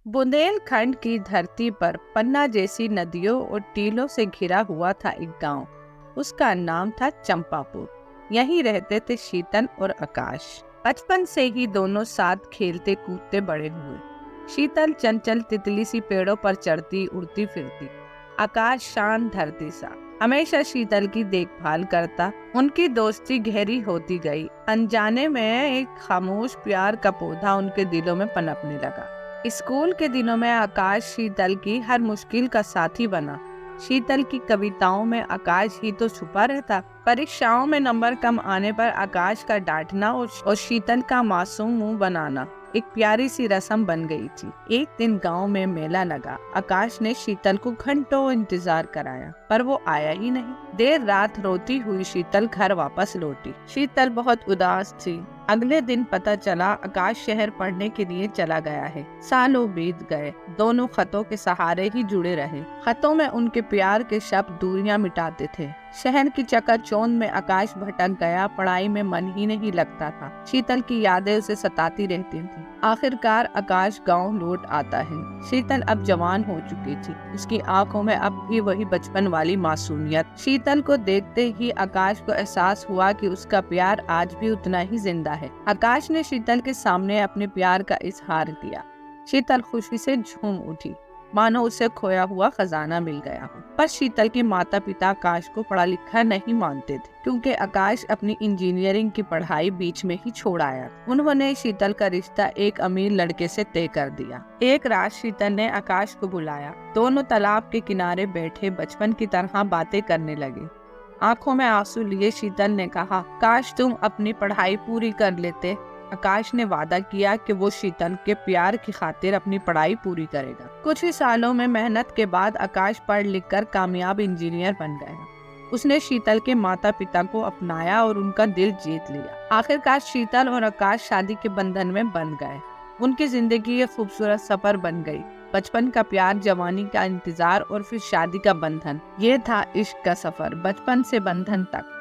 बुंदेलखंड की धरती पर पन्ना जैसी नदियों और टीलों से घिरा हुआ था एक गांव। उसका नाम था चंपापुर। यहीं रहते थे शीतल और आकाश। बचपन से ही दोनों साथ खेलते कूदते बड़े हुए। शीतल चंचल तितली सी पेड़ों पर चढ़ती उड़ती फिरती। आकाश शांत धरती सा हमेशा शीतल की देखभाल करता। उनकी दोस्ती गहरी होती गई। अनजाने में एक खामोश प्यार का पौधा उनके दिलों में पनपने लगा। स्कूल के दिनों में आकाश शीतल की हर मुश्किल का साथी बना। शीतल की कविताओं में आकाश ही तो छुपा रहता। परीक्षाओं में नंबर कम आने पर आकाश का डांटना और शीतल का मासूम मुंह बनाना एक प्यारी सी रस्म बन गई थी। एक दिन गांव में मेला लगा। आकाश ने शीतल को घंटों इंतजार कराया, पर वो आया ही नहीं। देर रात रोती हुई शीतल घर वापस लौटी। शीतल बहुत उदास थी। अगले दिन पता चला आकाश शहर पढ़ने के लिए चला गया है। सालों बीत गए, दोनों खतों के सहारे ही जुड़े रहे। खतों में उनके प्यार के शब्द दूरियां मिटाते थे। शहर की चकाचौंध में आकाश भटक गया। पढ़ाई में मन ही नहीं लगता था। शीतल की यादें उसे सताती रहती थी। आखिरकार आकाश गांव लौट आता है। शीतल अब जवान हो चुकी थी। उसकी आंखों में अब भी वही बचपन वाली मासूमियत। शीतल को देखते ही आकाश को एहसास हुआ कि उसका प्यार आज भी उतना ही जिंदा है। आकाश ने शीतल के सामने अपने प्यार का इजहार किया। शीतल खुशी से झूम उठी, मानो उसे खोया हुआ खजाना मिल गया हो। पर शीतल के माता पिता आकाश को पढ़ा लिखा नहीं मानते थे, क्योंकि आकाश अपनी इंजीनियरिंग की पढ़ाई बीच में ही छोड़ आया। उन्होंने शीतल का रिश्ता एक अमीर लड़के से तय कर दिया। एक रात शीतल ने आकाश को बुलाया। दोनों तालाब के किनारे बैठे बचपन की तरह बातें करने लगे। आंखों में आंसू लिए शीतल ने कहा, काश तुम अपनी पढ़ाई पूरी कर लेते। आकाश ने वादा किया कि वो शीतल के प्यार की खातिर अपनी पढ़ाई पूरी करेगा। कुछ ही सालों में मेहनत के बाद आकाश पढ़ लिख कर कामयाब इंजीनियर बन गया। उसने शीतल के माता पिता को अपनाया और उनका दिल जीत लिया। आखिरकार शीतल और आकाश शादी के बंधन में बंध गए। उनकी जिंदगी एक खूबसूरत सफर बन गई। बचपन का प्यार, जवानी का इंतजार और फिर शादी का बंधन। ये था इश्क का सफर, बचपन से बंधन तक।